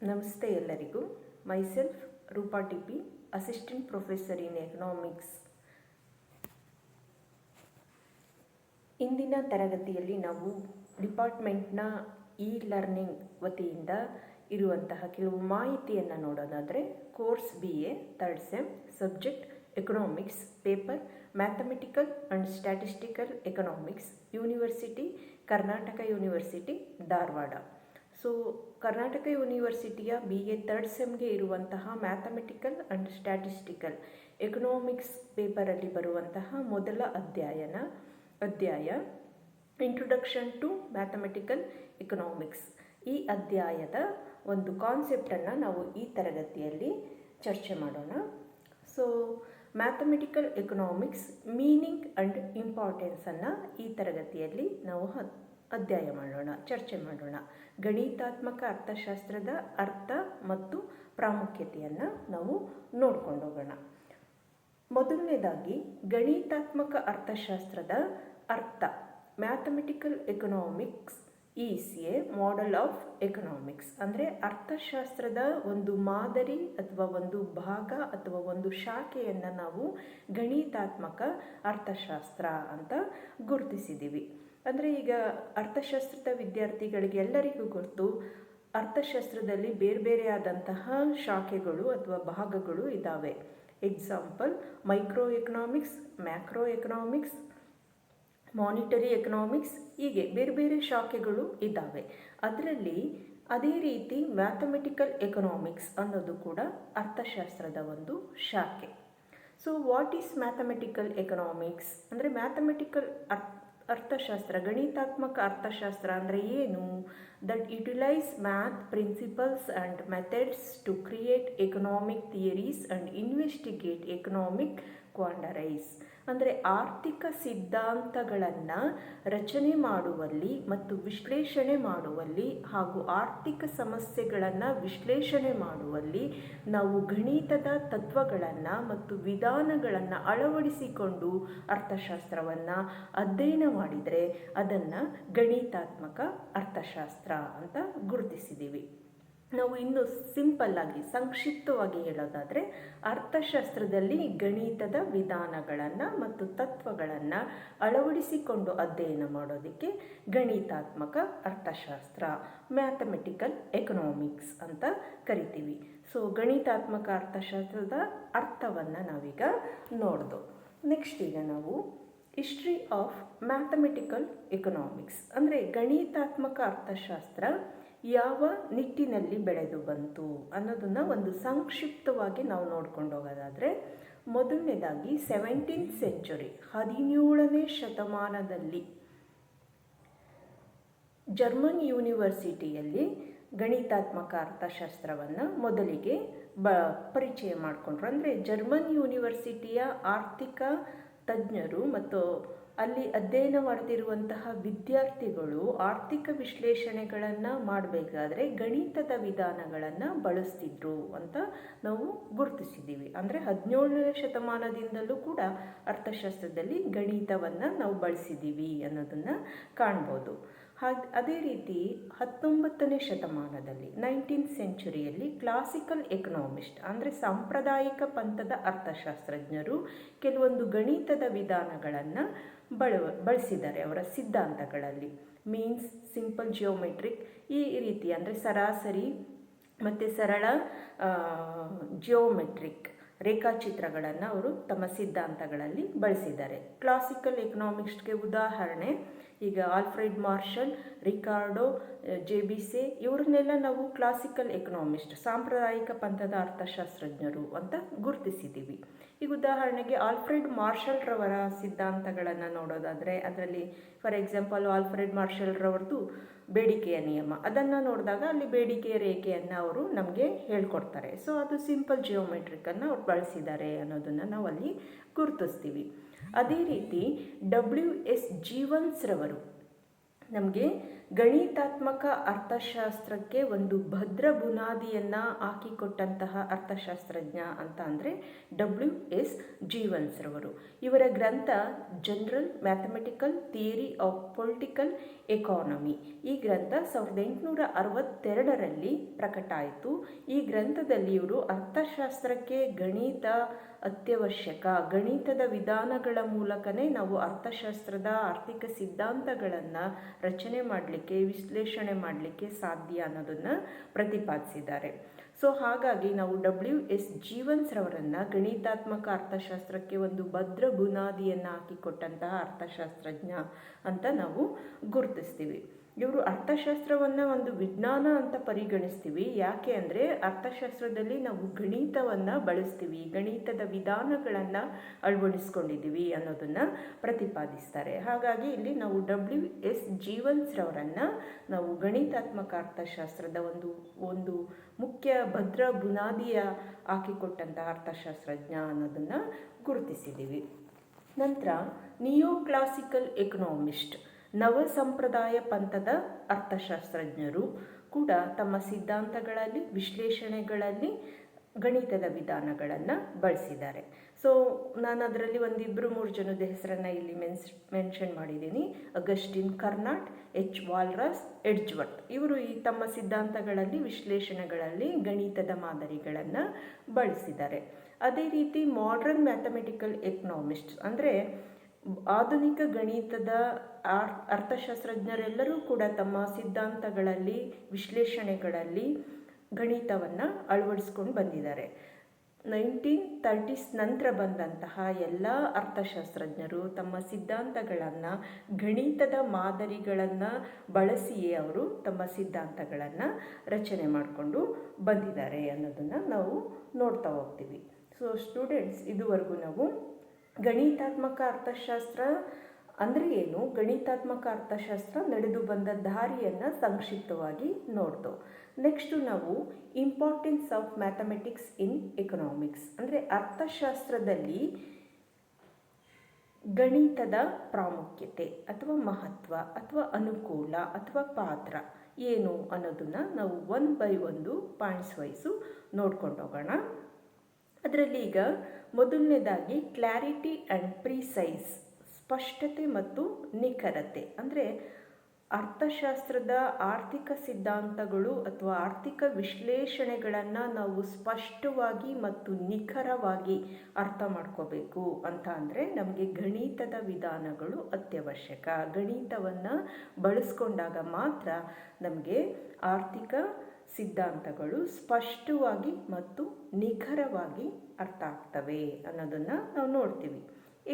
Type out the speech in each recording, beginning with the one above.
ನಮಸ್ತೆ ಎಲ್ಲರಿಗೂ. Myself Roopa T P, assistant professor in economics. ಇಂದಿನ ತರಗತಿಯಲ್ಲಿ ನಾವು ಡಿಪಾರ್ಟ್ಮೆಂಟ್ನ ಲರ್ನಿಂಗ್ ವತಿಯಿಂದ ಇರುವಂತಹ ಕೆಲವು ಮಾಹಿತಿಯನ್ನು ನೋಡೋದಾದರೆ, course BA 3rd sem, subject economics, paper mathematical and statistical economics, university Karnataka university Dharwad. So Karnataka ಯೂನಿವರ್ಸಿಟಿಯ BA 3rd ಸೆಮ್ಗೆ ಇರುವಂತಹ ಮ್ಯಾಥಮೆಟಿಕಲ್ ಆ್ಯಂಡ್ ಸ್ಟ್ಯಾಟಿಸ್ಟಿಕಲ್ ಎಕನಾಮಿಕ್ಸ್ ಪೇಪರಲ್ಲಿ ಬರುವಂತಹ ಮೊದಲ ಅಧ್ಯಾಯ ಇಂಟ್ರೊಡಕ್ಷನ್ ಟು ಮ್ಯಾಥಮೆಟಿಕಲ್ ಎಕನಾಮಿಕ್ಸ್. ಈ ಅಧ್ಯಾಯದ ಒಂದು ಕಾನ್ಸೆಪ್ಟನ್ನು ನಾವು ಈ ತರಗತಿಯಲ್ಲಿ ಚರ್ಚೆ ಮಾಡೋಣ. So mathematical economics meaning and ಇಂಪಾರ್ಟೆನ್ಸನ್ನು ಈ ತರಗತಿಯಲ್ಲಿ ನಾವು ಚರ್ಚೆ ಮಾಡೋಣ. ಗಣಿತಾತ್ಮಕ ಅರ್ಥಶಾಸ್ತ್ರದ ಅರ್ಥ ಮತ್ತು ಪ್ರಾಮುಖ್ಯತೆಯನ್ನು ನಾವು ನೋಡ್ಕೊಂಡು ಹೋಗೋಣ. ಮೊದಲನೇದಾಗಿ ಗಣಿತಾತ್ಮಕ ಅರ್ಥಶಾಸ್ತ್ರದ ಅರ್ಥ. Mathematical economics is A model of economics. ಅಂದರೆ ಅರ್ಥಶಾಸ್ತ್ರದ ಒಂದು ಮಾದರಿ ಅಥವಾ ಒಂದು ಭಾಗ ಅಥವಾ ಒಂದು ಶಾಖೆಯನ್ನು ನಾವು ಗಣಿತಾತ್ಮಕ ಅರ್ಥಶಾಸ್ತ್ರ ಅಂತ ಗುರುತಿಸಿದ್ದೀವಿ. ಅಂದರೆ ಈಗ ಅರ್ಥಶಾಸ್ತ್ರದ ವಿದ್ಯಾರ್ಥಿಗಳಿಗೆ ಎಲ್ಲರಿಗೂ ಗೊತ್ತು, ಅರ್ಥಶಾಸ್ತ್ರದಲ್ಲಿ ಬೇರೆ ಬೇರೆ ಆದಂತಹ ಶಾಖೆಗಳು ಅಥವಾ ಭಾಗಗಳು ಇದ್ದಾವೆ. Example micro economics, macro economics, monetary economics, ಹೀಗೆ ಬೇರೆ ಬೇರೆ ಶಾಖೆಗಳು ಇದ್ದಾವೆ. ಅದರಲ್ಲಿ ಅದೇ ರೀತಿ ಮ್ಯಾಥಮೆಟಿಕಲ್ ಎಕನಾಮಿಕ್ಸ್ ಅನ್ನೋದು ಕೂಡ ಅರ್ಥಶಾಸ್ತ್ರದ ಒಂದು ಶಾಖೆ. So what is mathematical economics? ಅಂದರೆ ಮ್ಯಾಥಮೆಟಿಕಲ್ ಅರ್ಥಶಾಸ್ತ್ರ, ಗಣಿತಾತ್ಮಕ ಅರ್ಥಶಾಸ್ತ್ರ ಅಂದರೆ ಏನು? That utilise math principles and methods to create economic theories and investigate economic quandaries. ಅಂದರೆ ಆರ್ಥಿಕ ಸಿದ್ಧಾಂತಗಳನ್ನು ರಚನೆ ಮಾಡುವಲ್ಲಿ ಮತ್ತು ವಿಶ್ಲೇಷಣೆ ಮಾಡುವಲ್ಲಿ ಹಾಗೂ ಆರ್ಥಿಕ ಸಮಸ್ಯೆಗಳನ್ನು ವಿಶ್ಲೇಷಣೆ ಮಾಡುವಲ್ಲಿ ನಾವು ಗಣಿತದ ತತ್ವಗಳನ್ನು ಮತ್ತು ವಿಧಾನಗಳನ್ನು ಅಳವಡಿಸಿಕೊಂಡು ಅರ್ಥಶಾಸ್ತ್ರವನ್ನು ಅಧ್ಯಯನ ಮಾಡಿದರೆ ಅದನ್ನು ಗಣಿತಾತ್ಮಕ ಅರ್ಥಶಾಸ್ತ್ರ ಅಂತ ಗುರುತಿಸಿದ್ದೀವಿ. ನಾವು ಇನ್ನು ಸಿಂಪಲ್ಲಾಗಿ ಸಂಕ್ಷಿಪ್ತವಾಗಿ ಹೇಳೋದಾದರೆ, ಅರ್ಥಶಾಸ್ತ್ರದಲ್ಲಿ ಗಣಿತದ ವಿಧಾನಗಳನ್ನು ಮತ್ತು ತತ್ವಗಳನ್ನು ಅಳವಡಿಸಿಕೊಂಡು ಅಧ್ಯಯನ ಮಾಡೋದಕ್ಕೆ ಗಣಿತಾತ್ಮಕ ಅರ್ಥಶಾಸ್ತ್ರ, ಮ್ಯಾಥಮೆಟಿಕಲ್ ಎಕನಾಮಿಕ್ಸ್ ಅಂತ ಕರಿತೀವಿ. ಸೊ ಗಣಿತಾತ್ಮಕ ಅರ್ಥಶಾಸ್ತ್ರದ ಅರ್ಥವನ್ನು ನಾವೀಗ ನೋಡ್ದು. ನೆಕ್ಸ್ಟ್ ಈಗ ನಾವು ಹಿಸ್ಟ್ರಿ ಆಫ್ ಮ್ಯಾಥಮೆಟಿಕಲ್ ಎಕನಾಮಿಕ್ಸ್ ಅಂದರೆ ಗಣಿತಾತ್ಮಕ ಅರ್ಥಶಾಸ್ತ್ರ ಯಾವ ನಿಟ್ಟಿನಲ್ಲಿ ಬೆಳೆದು ಬಂತು ಅನ್ನೋದನ್ನು ಒಂದು ಸಂಕ್ಷಿಪ್ತವಾಗಿ ನಾವು ನೋಡ್ಕೊಂಡು ಹೋಗೋದಾದರೆ, ಮೊದಲನೇದಾಗಿ 17th ಸೆಂಚುರಿ 17ನೇ ಶತಮಾನದಲ್ಲಿ ಜರ್ಮನ್ ಯೂನಿವರ್ಸಿಟಿಯಲ್ಲಿ ಗಣಿತಾತ್ಮಕ ಅರ್ಥಶಾಸ್ತ್ರವನ್ನು ಮೊದಲಿಗೆ ಪರಿಚಯ ಮಾಡಿಕೊಂಡ್ರು. ಅಂದರೆ ಜರ್ಮನ್ ಯೂನಿವರ್ಸಿಟಿಯ ಆರ್ಥಿಕ ತಜ್ಞರು ಮತ್ತು ಅಲ್ಲಿ ಅಧ್ಯಯನ ಮಾಡ್ತಿರುವಂತಹ ವಿದ್ಯಾರ್ಥಿಗಳು ಆರ್ಥಿಕ ವಿಶ್ಲೇಷಣೆಗಳನ್ನು ಮಾಡಬೇಕಾದ್ರೆ ಗಣಿತದ ವಿಧಾನಗಳನ್ನು ಬಳಸ್ತಿದ್ರು ಅಂತ ನಾವು ಗುರುತಿಸಿದ್ದೀವಿ. ಅಂದರೆ 17ನೇ ಶತಮಾನದಿಂದಲೂ ಕೂಡ ಅರ್ಥಶಾಸ್ತ್ರದಲ್ಲಿ ಗಣಿತವನ್ನು ನಾವು ಬಳಸಿದ್ದೀವಿ ಅನ್ನೋದನ್ನು ಕಾಣ್ಬೋದು. ಅದೇ ರೀತಿ 19ನೇ ಶತಮಾನದಲ್ಲಿ 19th ಸೆಂಚುರಿಯಲ್ಲಿ ಕ್ಲಾಸಿಕಲ್ ಎಕನಾಮಿಸ್ಟ್ ಅಂದರೆ ಸಾಂಪ್ರದಾಯಿಕ ಪಂಥದ ಅರ್ಥಶಾಸ್ತ್ರಜ್ಞರು ಕೆಲವೊಂದು ಗಣಿತದ ವಿಧಾನಗಳನ್ನು ಬಳಸಿದ್ದಾರೆ ಅವರ ಸಿದ್ಧಾಂತಗಳಲ್ಲಿ. ಮೀನ್ಸ್, ಸಿಂಪಲ್ ಜಿಯೋಮೆಟ್ರಿಕ್, ಈ ರೀತಿ ಅಂದರೆ ಸರಾಸರಿ ಮತ್ತು ಸರಳ ಜಿಯೋಮೆಟ್ರಿಕ್ ರೇಖಾಚಿತ್ರಗಳನ್ನು ಅವರು ತಮ್ಮ ಸಿದ್ಧಾಂತಗಳಲ್ಲಿ ಬಳಸಿದ್ದಾರೆ. ಕ್ಲಾಸಿಕಲ್ ಎಕನಾಮಿಕ್ಸ್ಗೆ ಉದಾಹರಣೆ ಈಗ ಆಲ್ಫ್ರೆಡ್ ಮಾರ್ಷಲ್, ರಿಕಾರ್ಡೋ ಜೆಬಿಸೆ, ಇವರನ್ನೆಲ್ಲ ನಾವು ಕ್ಲಾಸಿಕಲ್ ಎಕನಾಮಿಸ್ಟ್, ಸಾಂಪ್ರದಾಯಿಕ ಪಂಥದ ಅರ್ಥಶಾಸ್ತ್ರಜ್ಞರು ಅಂತ ಗುರುತಿಸಿದ್ದೀವಿ. ಈಗ ಉದಾಹರಣೆಗೆ ಆಲ್ಫ್ರೆಡ್ ಮಾರ್ಷಲ್ರವರ ಸಿದ್ಧಾಂತಗಳನ್ನು ನೋಡೋದಾದರೆ, ಅದರಲ್ಲಿ ಫಾರ್ ಎಕ್ಸಾಂಪಲ್ ಆಲ್ಫ್ರೆಡ್ ಮಾರ್ಷಲ್ರವ್ರದ್ದು ಬೇಡಿಕೆಯ ನಿಯಮ, ಅದನ್ನು ನೋಡಿದಾಗ ಅಲ್ಲಿ ಬೇಡಿಕೆಯ ರೇಖೆಯನ್ನು ಅವರು ನಮಗೆ ಹೇಳ್ಕೊಡ್ತಾರೆ. ಸೊ ಅದು ಸಿಂಪಲ್ ಜಿಯೋಮೆಟ್ರಿಕನ್ನು ಅವ್ರು ಬಳಸಿದ್ದಾರೆ ಅನ್ನೋದನ್ನು ನಾವು ಅಲ್ಲಿ ಗುರುತಿಸ್ತೀವಿ. ಅದೇ ರೀತಿ WS ಜೀವನ್ಸ್ರವರು ನಮಗೆ ಗಣಿತಾತ್ಮಕ ಅರ್ಥಶಾಸ್ತ್ರಕ್ಕೆ ಒಂದು ಭದ್ರ ಬುನಾದಿಯನ್ನು ಹಾಕಿಕೊಟ್ಟಂತಹ ಅರ್ಥಶಾಸ್ತ್ರಜ್ಞ ಅಂತ ಅಂದರೆ WS ಜೀವನ್ಸ್ ರವರು. ಇವರ ಗ್ರಂಥ general mathematical theory of political economy. ಈ ಗ್ರಂಥ 1862ರಲ್ಲಿ ಪ್ರಕಟ ಆಯಿತು. ಈ ಗ್ರಂಥದಲ್ಲಿ ಇವರು ಅರ್ಥಶಾಸ್ತ್ರಕ್ಕೆ ಗಣಿತ ಅತ್ಯವಶ್ಯಕ, ಗಣಿತದ ವಿಧಾನಗಳ ಮೂಲಕನೇ ನಾವು ಅರ್ಥಶಾಸ್ತ್ರದ ಆರ್ಥಿಕ ಸಿದ್ಧಾಂತಗಳನ್ನು ರಚನೆ ಮಾಡಲಿಕ್ಕೆ, ವಿಶ್ಲೇಷಣೆ ಮಾಡಲಿಕ್ಕೆ ಸಾಧ್ಯ ಅನ್ನೋದನ್ನು ಪ್ರತಿಪಾದಿಸಿದ್ದಾರೆ. ಸೊ ಹಾಗಾಗಿ ನಾವು WS ಜೀವನ್ಸ್ ರವರನ್ನು ಗಣಿತಾತ್ಮಕ ಅರ್ಥಶಾಸ್ತ್ರಕ್ಕೆ ಒಂದು ಭದ್ರ ಬುನಾದಿಯನ್ನು ಹಾಕಿಕೊಟ್ಟಂತಹ ಅರ್ಥಶಾಸ್ತ್ರಜ್ಞ ಅಂತ ನಾವು ಗುರುತಿಸ್ತೀವಿ. ಇವರು ಅರ್ಥಶಾಸ್ತ್ರವನ್ನು ಒಂದು ವಿಜ್ಞಾನ ಅಂತ ಪರಿಗಣಿಸ್ತೀವಿ. ಯಾಕೆ ಅಂದರೆ ಅರ್ಥಶಾಸ್ತ್ರದಲ್ಲಿ ನಾವು ಗಣಿತವನ್ನು ಬಳಸ್ತೀವಿ, ಗಣಿತದ ವಿಧಾನಗಳನ್ನು ಅಳವಡಿಸ್ಕೊಂಡಿದ್ದೀವಿ ಅನ್ನೋದನ್ನು ಪ್ರತಿಪಾದಿಸ್ತಾರೆ. ಹಾಗಾಗಿ ಇಲ್ಲಿ ನಾವು WS ಜೀವನ್ಸ್ ರವರನ್ನು ನಾವು ಗಣಿತಾತ್ಮಕ ಅರ್ಥಶಾಸ್ತ್ರದ ಒಂದು ಮುಖ್ಯ ಭದ್ರ ಬುನಾದಿಯ ಹಾಕಿಕೊಟ್ಟಂತಹ ಅರ್ಥಶಾಸ್ತ್ರಜ್ಞ ಅನ್ನೋದನ್ನು ಗುರುತಿಸಿದ್ದೀವಿ. ನಂತರ ನಿಯೋ ಕ್ಲಾಸಿಕಲ್ ಎಕನಾಮಿಸ್ಟ್, ನವ ಸಂಪ್ರದಾಯ ಪಂಥದ ಅರ್ಥಶಾಸ್ತ್ರಜ್ಞರು ಕೂಡ ತಮ್ಮ ಸಿದ್ಧಾಂತಗಳಲ್ಲಿ, ವಿಶ್ಲೇಷಣೆಗಳಲ್ಲಿ ಗಣಿತದ ವಿಧಾನಗಳನ್ನು ಬಳಸಿದ್ದಾರೆ. ಸೊ ನಾನು ಅದರಲ್ಲಿ 1-2-3 ಜನದ ಹೆಸರನ್ನು ಇಲ್ಲಿ ಮೆನ್ಷನ್ ಮಾಡಿದ್ದೀನಿ. Augustine ಕರ್ನಾಟ್, H. ವಾಲ್ರಸ್, ಎಡ್ಜ್ವರ್ತ್ ಇವರು ಈ ತಮ್ಮ ಸಿದ್ಧಾಂತಗಳಲ್ಲಿ, ವಿಶ್ಲೇಷಣೆಗಳಲ್ಲಿ ಗಣಿತದ ಮಾದರಿಗಳನ್ನು ಬಳಸಿದ್ದಾರೆ. ಅದೇ ರೀತಿ ಮಾಡರ್ನ್ ಮ್ಯಾಥಮೆಟಿಕಲ್ ಎಕನಾಮಿಸ್ಟ್ ಅಂದರೆ ಆಧುನಿಕ ಗಣಿತದ ಅರ್ಥಶಾಸ್ತ್ರಜ್ಞರೆಲ್ಲರೂ ಕೂಡ ತಮ್ಮ ಸಿದ್ಧಾಂತಗಳಲ್ಲಿ, ವಿಶ್ಲೇಷಣೆಗಳಲ್ಲಿ ಗಣಿತವನ್ನು ಅಳವಡಿಸ್ಕೊಂಡು ಬಂದಿದ್ದಾರೆ. 1930s ನಂತರ ಬಂದಂತಹ ಎಲ್ಲ ಅರ್ಥಶಾಸ್ತ್ರಜ್ಞರು ತಮ್ಮ ಸಿದ್ಧಾಂತಗಳನ್ನು, ಗಣಿತದ ಮಾದರಿಗಳನ್ನು ಬಳಸಿಯೇ ಅವರು ತಮ್ಮ ಸಿದ್ಧಾಂತಗಳನ್ನು ರಚನೆ ಮಾಡಿಕೊಂಡು ಬಂದಿದ್ದಾರೆ ಅನ್ನೋದನ್ನು ನಾವು ನೋಡ್ತಾ ಹೋಗ್ತೀವಿ. ಸೊ ಸ್ಟೂಡೆಂಟ್ಸ್, ಇದುವರೆಗೂ ನಾವು ಗಣಿತಾತ್ಮಕ ಅರ್ಥಶಾಸ್ತ್ರ ಅಂದರೆ ಏನು, ಗಣಿತಾತ್ಮಕ ಅರ್ಥಶಾಸ್ತ್ರ ನಡೆದು ಬಂದ ದಾರಿಯನ್ನು ಸಂಕ್ಷಿಪ್ತವಾಗಿ ನೋಡ್ತು. ನೆಕ್ಸ್ಟು ನಾವು importance of mathematics in economics ಅಂದರೆ ಅರ್ಥಶಾಸ್ತ್ರದಲ್ಲಿ ಗಣಿತದ ಪ್ರಾಮುಖ್ಯತೆ ಅಥವಾ ಮಹತ್ವ ಅಥವಾ ಅನುಕೂಲ ಅಥವಾ ಪಾತ್ರ ಏನು ಅನ್ನೋದನ್ನು ನಾವು 1 by 1 ಪಾಯಿಂಟ್ಸ್ ವೈಸು ನೋಡ್ಕೊಂಡು ಹೋಗೋಣ. ಅದರಲ್ಲಿ ಈಗ ಮೊದಲನೇದಾಗಿ ಕ್ಲಾರಿಟಿ ಆ್ಯಂಡ್ ಪ್ರಿಸೈಸ್, ಸ್ಪಷ್ಟತೆ ಮತ್ತು ನಿಖರತೆ. ಅಂದರೆ ಅರ್ಥಶಾಸ್ತ್ರದ ಆರ್ಥಿಕ ಸಿದ್ಧಾಂತಗಳು ಅಥವಾ ಆರ್ಥಿಕ ವಿಶ್ಲೇಷಣೆಗಳನ್ನು ನಾವು ಸ್ಪಷ್ಟವಾಗಿ ಮತ್ತು ನಿಖರವಾಗಿ ಅರ್ಥ ಮಾಡ್ಕೋಬೇಕು ಅಂತ ಅಂದರೆ ನಮಗೆ ಗಣಿತದ ವಿಧಾನಗಳು ಅತ್ಯವಶ್ಯಕ. ಗಣಿತವನ್ನು ಬಳಸ್ಕೊಂಡಾಗ ಮಾತ್ರ ನಮಗೆ ಆರ್ಥಿಕ ಸಿದ್ಧಾಂತಗಳು ಸ್ಪಷ್ಟವಾಗಿ ಮತ್ತು ನಿಖರವಾಗಿ ಅರ್ಥ ಆಗ್ತವೆ ಅನ್ನೋದನ್ನು ನಾವು ನೋಡ್ತೀವಿ.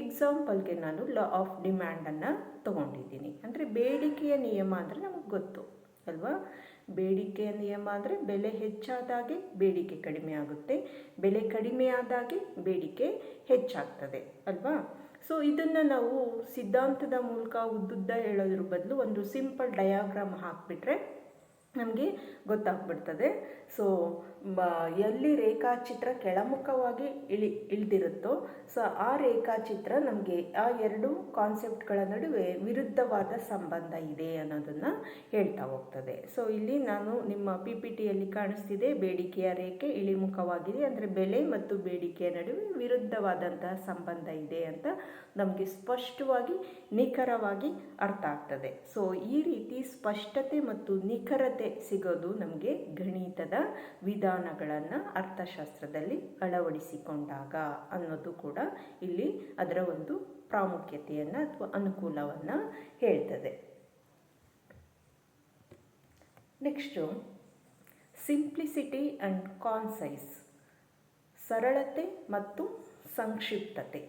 ಎಕ್ಸಾಂಪಲ್ಗೆ ನಾನು ಲಾ ಆಫ್ ಡಿಮ್ಯಾಂಡನ್ನು ತೊಗೊಂಡಿದ್ದೀನಿ. ಅಂದರೆ ಬೇಡಿಕೆಯ ನಿಯಮ ಅಂದರೆ ನಮಗೆ ಗೊತ್ತು ಅಲ್ವಾ. ಬೇಡಿಕೆಯ ನಿಯಮ ಅಂದರೆ ಬೆಲೆ ಹೆಚ್ಚಾದಾಗೆ ಬೇಡಿಕೆ ಕಡಿಮೆ ಆಗುತ್ತೆ, ಬೆಲೆ ಕಡಿಮೆ ಆದಾಗೆ ಬೇಡಿಕೆ ಹೆಚ್ಚಾಗ್ತದೆ ಅಲ್ವಾ. ಸೊ ಇದನ್ನು ನಾವು ಸಿದ್ಧಾಂತದ ಮೂಲಕ ಉದ್ದುದ್ದ ಹೇಳೋದ್ರ ಬದಲು ಒಂದು ಸಿಂಪಲ್ ಡಯಾಗ್ರಾಮ್ ಹಾಕಿಬಿಟ್ರೆ ನಮಗೆ ಗೊತ್ತಾಗ್ಬಿಡ್ತದೆ. ಸೊ ಎಲ್ಲಿ ರೇಖಾಚಿತ್ರ ಕೆಳಮುಖವಾಗಿ ಇಳಿದಿರುತ್ತೋ ಸೊ ಆ ರೇಖಾಚಿತ್ರ ನಮಗೆ ಆ ಎರಡು ಕಾನ್ಸೆಪ್ಟ್ಗಳ ನಡುವೆ ವಿರುದ್ಧವಾದ ಸಂಬಂಧ ಇದೆ ಅನ್ನೋದನ್ನು ಹೇಳ್ತಾ ಹೋಗ್ತದೆ. ಸೊ ಇಲ್ಲಿ ನಾನು ನಿಮ್ಮ PPTಯಲ್ಲಿ ಕಾಣಿಸ್ತಿದೆ, ಬೇಡಿಕೆಯ ರೇಖೆ ಇಳಿಮುಖವಾಗಿದೆ ಅಂದರೆ ಬೆಲೆ ಮತ್ತು ಬೇಡಿಕೆಯ ನಡುವೆ ವಿರುದ್ಧವಾದಂತಹ ಸಂಬಂಧ ಇದೆ ಅಂತ ನಮಗೆ ಸ್ಪಷ್ಟವಾಗಿ ನಿಖರವಾಗಿ ಅರ್ಥ ಆಗ್ತದೆ. ಸೊ ಈ ರೀತಿ ಸ್ಪಷ್ಟತೆ ಮತ್ತು ನಿಖರತೆ ಸಿಗೋದು ನಮಗೆ ಗಣಿತದ ವಿಧಾನಗಳನ್ನು ಅರ್ಥಶಾಸ್ತ್ರದಲ್ಲಿ ಅಳವಡಿಸಿಕೊಂಡಾಗ ಅನ್ನೋದು ಕೂಡ ಇಲ್ಲಿ ಅದರ ಒಂದು ಪ್ರಾಮುಖ್ಯತೆಯನ್ನು ಅಥವಾ ಅನುಕೂಲವನ್ನು ಹೇಳ್ತದೆ. ನೆಕ್ಸ್ಟು ಸಿಂಪ್ಲಿಸಿಟಿ ಆ್ಯಂಡ್ ಕಾನ್ಸೈಸ್, ಸರಳತೆ ಮತ್ತು ಸಂಕ್ಷಿಪ್ತತೆ.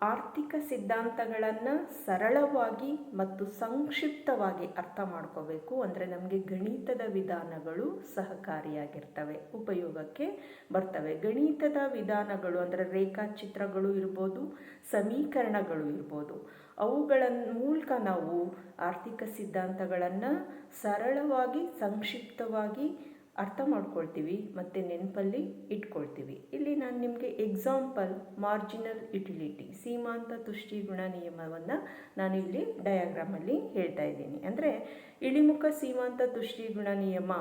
ಆರ್ಥಿಕ ಸಿದ್ಧಾಂತಗಳನ್ನು ಸರಳವಾಗಿ ಮತ್ತು ಸಂಕ್ಷಿಪ್ತವಾಗಿ ಅರ್ಥ ಮಾಡ್ಕೋಬೇಕು ಅಂದರೆ ನಮಗೆ ಗಣಿತದ ವಿಧಾನಗಳು ಸಹಕಾರಿಯಾಗಿರ್ತವೆ, ಉಪಯೋಗಕ್ಕೆ ಬರ್ತವೆ. ಗಣಿತದ ವಿಧಾನಗಳು ಅಂದರೆ ರೇಖಾಚಿತ್ರಗಳು ಇರ್ಬೋದು, ಸಮೀಕರಣಗಳು ಇರ್ಬೋದು, ಅವುಗಳ ಮೂಲಕ ನಾವು ಆರ್ಥಿಕ ಸಿದ್ಧಾಂತಗಳನ್ನು ಸರಳವಾಗಿ ಸಂಕ್ಷಿಪ್ತವಾಗಿ ಅರ್ಥ ಮಾಡ್ಕೊಳ್ತೀವಿ ಮತ್ತು ನೆನಪಲ್ಲಿ ಇಟ್ಕೊಳ್ತೀವಿ. ಇಲ್ಲಿ ನಾನು ನಿಮಗೆ ಎಕ್ಸಾಂಪಲ್ ಮಾರ್ಜಿನಲ್ ಯುಟಿಲಿಟಿ, ಸೀಮಾಂತ ತುಷ್ಟಿಗುಣ ನಿಯಮವನ್ನು ನಾನು ಇಲ್ಲಿ ಡಯಾಗ್ರಾಮಲ್ಲಿ ಹೇಳ್ತಾ ಇದ್ದೀನಿ. ಅಂದರೆ ಇಳಿಮುಖ ಸೀಮಾಂತ ತುಷ್ಟಿಗುಣ ನಿಯಮ,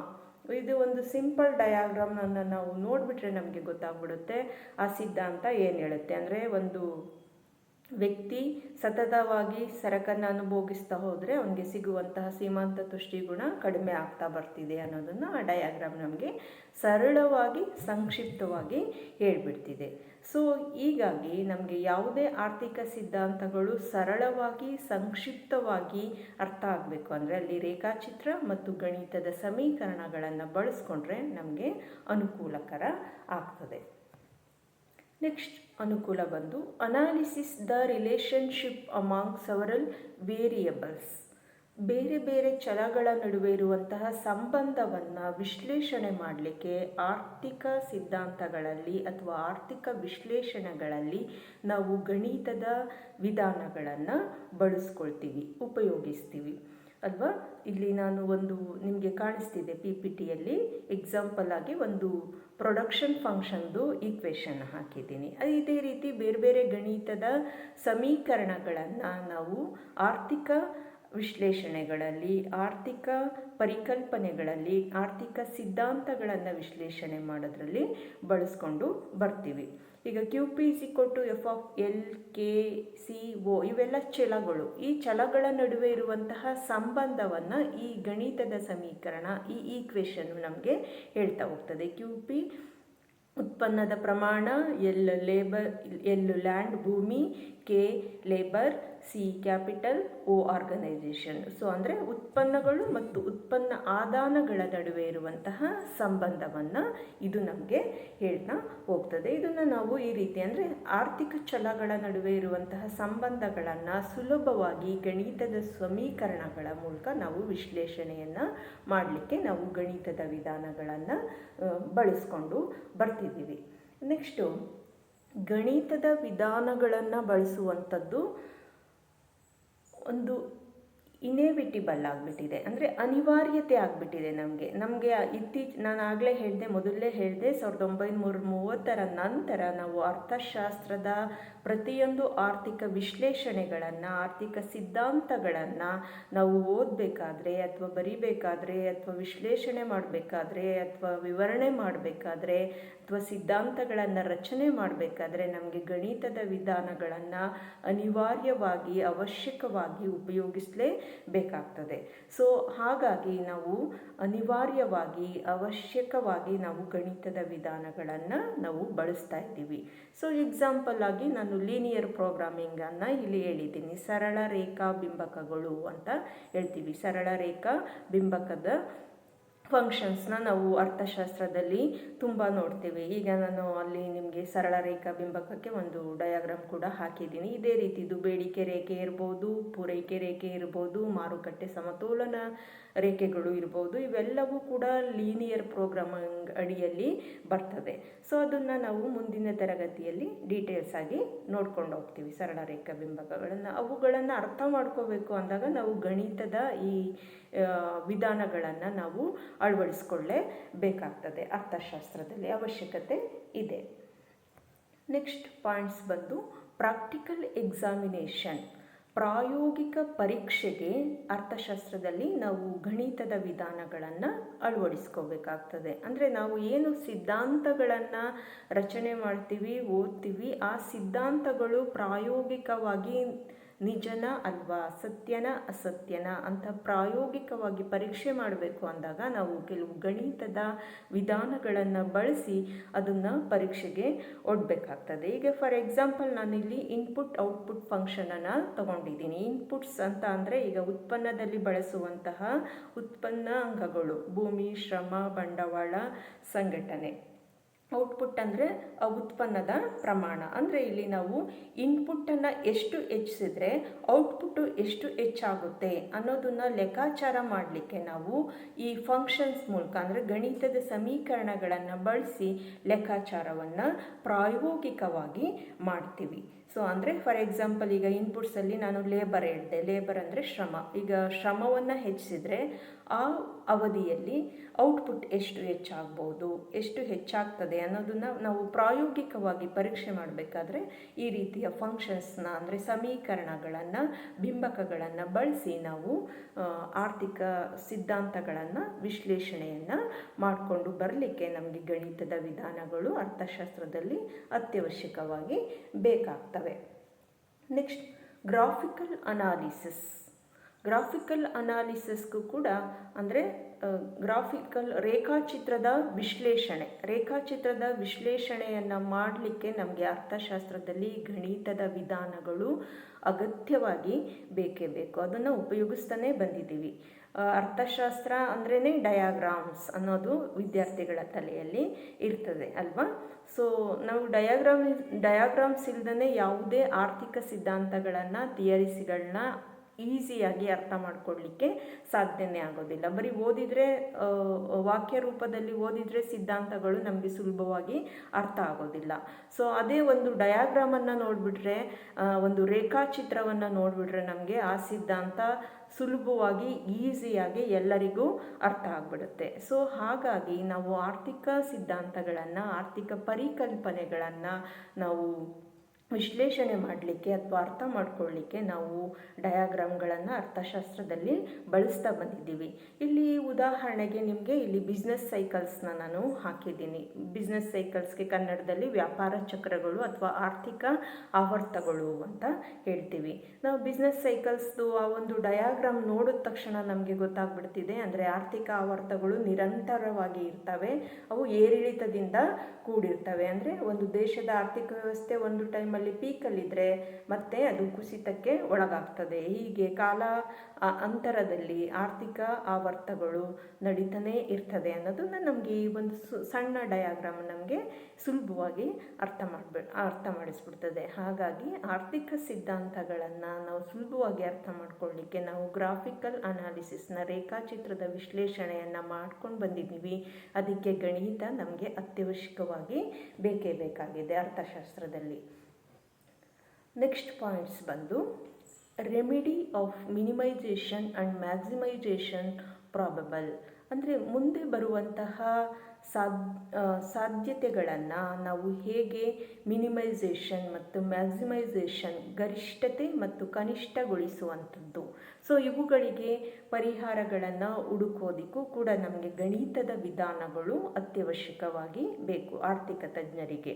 ಇದು ಒಂದು ಸಿಂಪಲ್ ಡಯಾಗ್ರಾಮನ್ನು ನಾವು ನೋಡಿಬಿಟ್ರೆ ನಮಗೆ ಗೊತ್ತಾಗ್ಬಿಡುತ್ತೆ ಆ ಸಿದ್ಧಾಂತ ಏನು ಹೇಳುತ್ತೆ. ಅಂದರೆ ಒಂದು ವ್ಯಕ್ತಿ ಸತತವಾಗಿ ಸರಕನ್ನು ಅನುಭೋಗಿಸ್ತಾ ಹೋದರೆ ಅವನಿಗೆ ಸಿಗುವಂತಹ ಸೀಮಾಂತ ತುಷ್ಟಿಗುಣ ಕಡಿಮೆ ಆಗ್ತಾ ಬರ್ತಿದೆ ಅನ್ನೋದನ್ನು ಆ ಡಯಾಗ್ರಾಮ್ ನಮಗೆ ಸರಳವಾಗಿ ಸಂಕ್ಷಿಪ್ತವಾಗಿ ಹೇಳ್ಬಿಡ್ತಿದೆ. ಸೊ ಹೀಗಾಗಿ ನಮಗೆ ಯಾವುದೇ ಆರ್ಥಿಕ ಸಿದ್ಧಾಂತಗಳು ಸರಳವಾಗಿ ಸಂಕ್ಷಿಪ್ತವಾಗಿ ಅರ್ಥ ಆಗಬೇಕು ಅಂದರೆ ಅಲ್ಲಿ ರೇಖಾಚಿತ್ರ ಮತ್ತು ಗಣಿತದ ಸಮೀಕರಣಗಳನ್ನು ಬಳಸ್ಕೊಂಡ್ರೆ ನಮಗೆ ಅನುಕೂಲಕರ ಆಗ್ತದೆ. ನೆಕ್ಸ್ಟ್ ಅನುಕೂಲ ಬಂದು analysis the relationship among several variables. ಬೇರೆ ಬೇರೆ ಚಲಗಳ ನಡುವೆ ಇರುವಂತಹ ಸಂಬಂಧವನ್ನು ವಿಶ್ಲೇಷಣೆ ಮಾಡಲಿಕ್ಕೆ ಆರ್ಥಿಕ ಸಿದ್ಧಾಂತಗಳಲ್ಲಿ ಅಥವಾ ಆರ್ಥಿಕ ವಿಶ್ಲೇಷಣೆಗಳಲ್ಲಿ ನಾವು ಗಣಿತದ ವಿಧಾನಗಳನ್ನು ಬಳಸ್ಕೊಳ್ತೀವಿ, ಉಪಯೋಗಿಸ್ತೀವಿ ಅಲ್ವಾ. ಇಲ್ಲಿ ನಾನು ಒಂದು ನಿಮಗೆ ಕಾಣಿಸ್ತಿದೆ PPTಯಲ್ಲಿ ಎಕ್ಸಾಂಪಲ್ ಆಗಿ ಒಂದು ಪ್ರೊಡಕ್ಷನ್ ಫಂಕ್ಷನ್ದು ಈಕ್ವೇಷನ್ ಹಾಕಿದ್ದೀನಿ. ಇದೇ ರೀತಿ ಬೇರೆ ಬೇರೆ ಗಣಿತದ ಸಮೀಕರಣಗಳನ್ನು ನಾವು ಆರ್ಥಿಕ ವಿಶ್ಲೇಷಣೆಗಳಲ್ಲಿ, ಆರ್ಥಿಕ ಪರಿಕಲ್ಪನೆಗಳಲ್ಲಿ, ಆರ್ಥಿಕ ಸಿದ್ಧಾಂತಗಳನ್ನು ವಿಶ್ಲೇಷಣೆ ಮಾಡೋದ್ರಲ್ಲಿ ಬಳಸ್ಕೊಂಡು ಬರ್ತೀವಿ. ಈಗ QP = F(L, K, C, O) ಇವೆಲ್ಲ ಚಲಗಳು. ಈ ಚಲಗಳ ನಡುವೆ ಇರುವಂತಹ ಸಂಬಂಧವನ್ನು ಈ ಗಣಿತದ ಸಮೀಕರಣ, ಈ ಈಕ್ವೇಷನ್ ನಮಗೆ ಹೇಳ್ತಾ ಹೋಗ್ತದೆ. QP ಉತ್ಪನ್ನದ ಪ್ರಮಾಣ, L ಲ್ಯಾಂಡ್ ಭೂಮಿ, K labour, C capital, O organisation. So ಅಂದರೆ ಉತ್ಪನ್ನಗಳು ಮತ್ತು ಉತ್ಪನ್ನ ಆದಾನಗಳ ನಡುವೆ ಇರುವಂತಹ ಸಂಬಂಧವನ್ನು ಇದು ನಮಗೆ ಹೇಳ್ತಾ ಹೋಗ್ತದೆ. ಇದನ್ನು ನಾವು ಈ ರೀತಿ ಅಂದರೆ ಆರ್ಥಿಕ ಚಲಗಳ ನಡುವೆ ಇರುವಂತಹ ಸಂಬಂಧಗಳನ್ನು ಸುಲಭವಾಗಿ ಗಣಿತದ ಸಮೀಕರಣಗಳ ಮೂಲಕ ನಾವು ವಿಶ್ಲೇಷಣೆಯನ್ನು ಮಾಡಲಿಕ್ಕೆ ನಾವು ಗಣಿತದ ವಿಧಾನಗಳನ್ನು ಬಳಸ್ಕೊಂಡು ಬರ್ತಿದ್ದೀವಿ. ನೆಕ್ಸ್ಟು ಗಣಿತದ ವಿಧಾನಗಳನ್ನು ಬಳಸುವಂಥದ್ದು ಒಂದು ಇನೇವಿಟಿಬಲ್ ಆಗಿಬಿಟ್ಟಿದೆ, ಅಂದರೆ ಅನಿವಾರ್ಯತೆ ಆಗಿಬಿಟ್ಟಿದೆ ನಮಗೆ ನಾನು ಆಗಲೇ ಮೊದಲೇ ಹೇಳಿದೆ 1930 ನಂತರ ನಾವು ಅರ್ಥಶಾಸ್ತ್ರದ ಪ್ರತಿಯೊಂದು ಆರ್ಥಿಕ ವಿಶ್ಲೇಷಣೆಗಳನ್ನು, ಆರ್ಥಿಕ ಸಿದ್ಧಾಂತಗಳನ್ನು ನಾವು ಓದಬೇಕಾದ್ರೆ ಅಥವಾ ಬರಿಬೇಕಾದ್ರೆ ಅಥವಾ ವಿಶ್ಲೇಷಣೆ ಮಾಡಬೇಕಾದ್ರೆ ಅಥವಾ ವಿವರಣೆ ಮಾಡಬೇಕಾದ್ರೆ ಅಥವಾ ಸಿದ್ಧಾಂತಗಳನ್ನು ರಚನೆ ಮಾಡಬೇಕಾದ್ರೆ ನಮಗೆ ಗಣಿತದ ವಿಧಾನಗಳನ್ನು ಅನಿವಾರ್ಯವಾಗಿ ಅವಶ್ಯಕವಾಗಿ ಉಪಯೋಗಿಸಲೇಬೇಕಾಗ್ತದೆ. ಸೊ ಹಾಗಾಗಿ ನಾವು ಅನಿವಾರ್ಯವಾಗಿ ಅವಶ್ಯಕವಾಗಿ ನಾವು ಗಣಿತದ ವಿಧಾನಗಳನ್ನು ನಾವು ಬಳಸ್ತಾ ಇದ್ದೀವಿ. ಸೊ ಎಕ್ಸಾಂಪಲ್ ಆಗಿ ನಾನು ಲೀನಿಯರ್ ಪ್ರೋಗ್ರಾಮಿಂಗನ್ನು ಇಲ್ಲಿ ಹೇಳಿದ್ದೀನಿ. ಸರಳ ರೇಖಾ ಬಿಂಬಕಗಳು ಅಂತ ಹೇಳ್ತೀವಿ. ಸರಳ ರೇಖಾ ಬಿಂಬಕದ ಫಂಕ್ಷನ್ಸ್ನ ನಾವು ಅರ್ಥಶಾಸ್ತ್ರದಲ್ಲಿ ತುಂಬ ನೋಡ್ತೀವಿ. ಈಗ ನಾನು ಅಲ್ಲಿ ನಿಮಗೆ ಸರಳ ರೇಖಾ ಬಿಂಬಕಕ್ಕೆ ಒಂದು ಡಯಾಗ್ರಾಮ್ ಕೂಡ ಹಾಕಿದ್ದೀನಿ. ಇದೇ ರೀತಿದು ಬೇಡಿಕೆ ರೇಖೆ ಇರ್ಬೋದು, ಪೂರೈಕೆ ರೇಖೆ ಇರ್ಬೋದು, ಮಾರುಕಟ್ಟೆ ಸಮತೋಲನ ರೇಖೆಗಳು ಇರ್ಬೋದು. ಇವೆಲ್ಲವೂ ಕೂಡ ಲೀನಿಯರ್ ಪ್ರೋಗ್ರಾಮಿಂಗ್ ಅಡಿಯಲ್ಲಿ ಬರ್ತದೆ. ಸೊ ಅದನ್ನು ನಾವು ಮುಂದಿನ ತರಗತಿಯಲ್ಲಿ ಡೀಟೇಲ್ಸ್ ಆಗಿ ನೋಡ್ಕೊಂಡು ಹೋಗ್ತೀವಿ. ಸರಳ ರೇಖಾ ಬಿಂಬಕಗಳನ್ನು ಅವುಗಳನ್ನು ಅರ್ಥ ಮಾಡ್ಕೋಬೇಕು ಅಂದಾಗ ನಾವು ಗಣಿತದ ಈ ವಿಧಾನಗಳನ್ನು ನಾವು ಅಳವಡಿಸ್ಕೊಳ್ಳೇಬೇಕಾಗ್ತದೆ. ಅರ್ಥಶಾಸ್ತ್ರದಲ್ಲಿ ಅವಶ್ಯಕತೆ ಇದೆ. ನೆಕ್ಸ್ಟ್ ಪಾಯಿಂಟ್ಸ್ ಬಂದು ಪ್ರಾಕ್ಟಿಕಲ್ ಎಕ್ಸಾಮಿನೇಷನ್. ಪ್ರಾಯೋಗಿಕ ಪರೀಕ್ಷೆಗೆ ಅರ್ಥಶಾಸ್ತ್ರದಲ್ಲಿ ನಾವು ಗಣಿತದ ವಿಧಾನಗಳನ್ನು ಅಳವಡಿಸ್ಕೋಬೇಕಾಗ್ತದೆ. ಅಂದರೆ ನಾವು ಏನು ಸಿದ್ಧಾಂತಗಳನ್ನು ರಚನೆ ಮಾಡ್ತೀವಿ, ಓದ್ತೀವಿ, ಆ ಸಿದ್ಧಾಂತಗಳು ಪ್ರಾಯೋಗಿಕವಾಗಿ ನಿಜನ ಅಲ್ವಾ, ಸತ್ಯನ ಅಸತ್ಯನ ಅಂತ ಪ್ರಾಯೋಗಿಕವಾಗಿ ಪರೀಕ್ಷೆ ಮಾಡಬೇಕು ಅಂದಾಗ ನಾವು ಕೆಲವು ಗಣಿತದ ವಿಧಾನಗಳನ್ನು ಬಳಸಿ ಅದನ್ನು ಪರೀಕ್ಷೆಗೆ ಒಡ್ಬೇಕಾಗ್ತದೆ. ಈಗ ಫಾರ್ ಎಕ್ಸಾಂಪಲ್ ನಾನಿಲ್ಲಿ ಇನ್ಪುಟ್ ಔಟ್ಪುಟ್ ಫಂಕ್ಷನನ್ನು ತಗೊಂಡಿದ್ದೀನಿ. ಇನ್ಪುಟ್ಸ್ ಅಂತ ಅಂದರೆ ಈಗ ಉತ್ಪನ್ನದಲ್ಲಿ ಬಳಸುವಂತಹ ಉತ್ಪನ್ನ ಅಂಗಗಳು, ಭೂಮಿ, ಶ್ರಮ, ಬಂಡವಾಳ, ಸಂಘಟನೆ. ಔಟ್ಪುಟ್ ಅಂದರೆ ಉತ್ಪನ್ನದ ಪ್ರಮಾಣ. ಅಂದರೆ ಇಲ್ಲಿ ನಾವು ಇನ್ಪುಟ್ಟನ್ನು ಎಷ್ಟು ಹೆಚ್ಚಿಸಿದ್ರೆ ಔಟ್ಪುಟ್ಟು ಎಷ್ಟು ಹೆಚ್ಚಾಗುತ್ತೆ ಅನ್ನೋದನ್ನು ಲೆಕ್ಕಾಚಾರ ಮಾಡಲಿಕ್ಕೆ ನಾವು ಈ ಫಂಕ್ಷನ್ಸ್ ಮೂಲಕ ಅಂದರೆ ಗಣಿತದ ಸಮೀಕರಣಗಳನ್ನು ಬಳಸಿ ಲೆಕ್ಕಾಚಾರವನ್ನು ಪ್ರಾಯೋಗಿಕವಾಗಿ ಮಾಡ್ತೀವಿ. ಸೊ ಅಂದರೆ ಫಾರ್ ಎಕ್ಸಾಂಪಲ್ ಈಗ ಇನ್ಪುಟ್ಸಲ್ಲಿ ನಾನು ಲೇಬರ್ ಹೇಳಿದೆ. ಲೇಬರ್ ಅಂದರೆ ಶ್ರಮ. ಈಗ ಶ್ರಮವನ್ನು ಹೆಚ್ಚಿಸಿದರೆ ಆ ಅವಧಿಯಲ್ಲಿ ಔಟ್ಪುಟ್ ಎಷ್ಟು ಹೆಚ್ಚಾಗ್ಬೋದು, ಎಷ್ಟು ಹೆಚ್ಚಾಗ್ತದೆ ಅನ್ನೋದನ್ನು ನಾವು ಪ್ರಾಯೋಗಿಕವಾಗಿ ಪರೀಕ್ಷೆ ಮಾಡಬೇಕಾದ್ರೆ ಈ ರೀತಿಯ ಫಂಕ್ಷನ್ಸ್ನ ಅಂದರೆ ಸಮೀಕರಣಗಳನ್ನು, ಬಿಂಬಕಗಳನ್ನು ಬಳಸಿ ನಾವು ಆರ್ಥಿಕ ಸಿದ್ಧಾಂತಗಳನ್ನು ವಿಶ್ಲೇಷಣೆಯನ್ನು ಮಾಡಿಕೊಂಡು ಬರಲಿಕ್ಕೆ ನಮಗೆ ಗಣಿತದ ವಿಧಾನಗಳು ಅರ್ಥಶಾಸ್ತ್ರದಲ್ಲಿ ಅತ್ಯವಶ್ಯಕವಾಗಿ ಬೇಕಾಗ್ತವೆ. Next graphical analysis. ಗ್ರಾಫಿಕಲ್ ಅನಾಲಿಸಿಸ್ಗೂ ಕೂಡ ಅಂದರೆ ರೇಖಾಚಿತ್ರದ ವಿಶ್ಲೇಷಣೆಯನ್ನು ಮಾಡಲಿಕ್ಕೆ ನಮಗೆ ಅರ್ಥಶಾಸ್ತ್ರದಲ್ಲಿ ಗಣಿತದ ವಿಧಾನಗಳು ಅಗತ್ಯವಾಗಿ ಬೇಕೇ ಬೇಕು. ಅದನ್ನು ಉಪಯೋಗಿಸ್ತಾನೆ ಬಂದಿದ್ದೀವಿ. ಅರ್ಥಶಾಸ್ತ್ರ ಅಂದ್ರೇ ಡಯಾಗ್ರಾಮ್ಸ್ ಅನ್ನೋದು ವಿದ್ಯಾರ್ಥಿಗಳ ತಲೆಯಲ್ಲಿ ಇರ್ತದೆ ಅಲ್ವಾ. ಸೊ ನಾವು ಡಯಾಗ್ರಾಮ್ಸ್ ಇಲ್ದೇ ಯಾವುದೇ ಆರ್ಥಿಕ ಸಿದ್ಧಾಂತಗಳನ್ನು, ಥಿಯರಿಸ್ಗಳನ್ನ ಈಸಿಯಾಗಿ ಅರ್ಥ ಮಾಡ್ಕೊಳ್ಳಿಕ್ಕೆ ಸಾಧ್ಯನೇ ಆಗೋದಿಲ್ಲ. ಬರೀ ಓದಿದರೆ, ವಾಕ್ಯ ರೂಪದಲ್ಲಿ ಓದಿದರೆ ಸಿದ್ಧಾಂತಗಳು ನಮಗೆ ಸುಲಭವಾಗಿ ಅರ್ಥ ಆಗೋದಿಲ್ಲ. ಸೊ ಅದೇ ಒಂದು ಡಯಾಗ್ರಾಮನ್ನು ನೋಡಿಬಿಟ್ರೆ, ಒಂದು ರೇಖಾಚಿತ್ರವನ್ನು ನೋಡಿಬಿಟ್ರೆ ನಮಗೆ ಆ ಸಿದ್ಧಾಂತ ಸುಲಭವಾಗಿ ಈಸಿಯಾಗಿ ಎಲ್ಲರಿಗೂ ಅರ್ಥ ಆಗಿಬಿಡುತ್ತೆ. ಸೊ ಹಾಗಾಗಿ ನಾವು ಆರ್ಥಿಕ ಸಿದ್ಧಾಂತಗಳನ್ನು, ಆರ್ಥಿಕ ಪರಿಕಲ್ಪನೆಗಳನ್ನು ನಾವು ವಿಶ್ಲೇಷಣೆ ಮಾಡಲಿಕ್ಕೆ ಅಥವಾ ಅರ್ಥ ಮಾಡ್ಕೊಳ್ಳಿಕ್ಕೆ ನಾವು ಡಯಾಗ್ರಾಮ್ಗಳನ್ನು ಅರ್ಥಶಾಸ್ತ್ರದಲ್ಲಿ ಬಳಸ್ತಾ ಬಂದಿದ್ದೀವಿ. ಇಲ್ಲಿ ಉದಾಹರಣೆಗೆ ನಿಮಗೆ ಇಲ್ಲಿ ಬಿಸ್ನೆಸ್ ಸೈಕಲ್ಸ್ನ ನಾನು ಹಾಕಿದ್ದೀನಿ. ಬಿಸ್ನೆಸ್ ಸೈಕಲ್ಸ್ಗೆ ಕನ್ನಡದಲ್ಲಿ ವ್ಯಾಪಾರ ಚಕ್ರಗಳು ಅಥವಾ ಆರ್ಥಿಕ ಆವರ್ತಗಳು ಅಂತ ಹೇಳ್ತೀವಿ. ನಾವು ಬಿಸ್ನೆಸ್ ಸೈಕಲ್ಸ್ದು ಆ ಒಂದು ಡಯಾಗ್ರಾಮ್ ನೋಡಿದ ತಕ್ಷಣ ನಮಗೆ ಗೊತ್ತಾಗ್ಬಿಡ್ತಿದೆ. ಅಂದರೆ ಆರ್ಥಿಕ ಆವರ್ತಗಳು ನಿರಂತರವಾಗಿ ಇರ್ತವೆ, ಅವು ಏರಿಳಿತದಿಂದ ಕೂಡಿರ್ತವೆ. ಅಂದರೆ ಒಂದು ದೇಶದ ಆರ್ಥಿಕ ವ್ಯವಸ್ಥೆ ಒಂದು ಟೈಮಲ್ಲಿ ಪೀಕಲ್ಲಿದ್ದರೆ ಮತ್ತೆ ಅದು ಕುಸಿತಕ್ಕೆ ಒಳಗಾಗ್ತದೆ. ಹೀಗೆ ಕಾಲ ಅಂತರದಲ್ಲಿ ಆರ್ಥಿಕ ಆವರ್ತಗಳು ನಡೀತಾನೆ ಇರ್ತದೆ ಅನ್ನೋದನ್ನು ನಮಗೆ ಈ ಒಂದು ಸಣ್ಣ ಡಯಾಗ್ರಾಮ್ ನಮಗೆ ಸುಲಭವಾಗಿ ಅರ್ಥ ಮಾಡಿಸ್ಬಿಡ್ತದೆ. ಹಾಗಾಗಿ ಆರ್ಥಿಕ ಸಿದ್ಧಾಂತಗಳನ್ನು ನಾವು ಸುಲಭವಾಗಿ ಅರ್ಥ ಮಾಡ್ಕೊಳ್ಳಿಕ್ಕೆ ನಾವು ಗ್ರಾಫಿಕಲ್ ಅನಾಲಿಸಿಸ್ನ ರೇಖಾಚಿತ್ರದ ವಿಶ್ಲೇಷಣೆಯನ್ನು ಮಾಡ್ಕೊಂಡು ಬಂದಿದ್ದೀವಿ. ಅದಕ್ಕೆ ಗಣಿತ ನಮಗೆ ಅತ್ಯವಶ್ಯಕವಾಗಿ ಬೇಕೇ ಬೇಕಾಗಿದೆ ಅರ್ಥಶಾಸ್ತ್ರದಲ್ಲಿ. ನೆಕ್ಸ್ಟ್ ಪಾಯಿಂಟ್ಸ್ ಬಂದು remedy of minimisation and maximisation probable. ಅಂದರೆ ಮುಂದೆ ಬರುವಂತಹ ಸಾಧ್ಯತೆಗಳನ್ನು ನಾವು ಹೇಗೆ ಮಿನಿಮೈಸೇಷನ್ ಮತ್ತು ಮ್ಯಾಕ್ಸಿಮೈಸೇಷನ್, ಗರಿಷ್ಠತೆ ಮತ್ತು ಕನಿಷ್ಠಗೊಳಿಸುವಂಥದ್ದು. ಸೊ ಇವುಗಳಿಗೆ ಪರಿಹಾರಗಳನ್ನು ಹುಡುಕೋದಕ್ಕೂ ಕೂಡ ನಮಗೆ ಗಣಿತದ ವಿಧಾನಗಳು ಅತ್ಯವಶ್ಯಕವಾಗಿ ಬೇಕು ಆರ್ಥಿಕ ತಜ್ಞರಿಗೆ.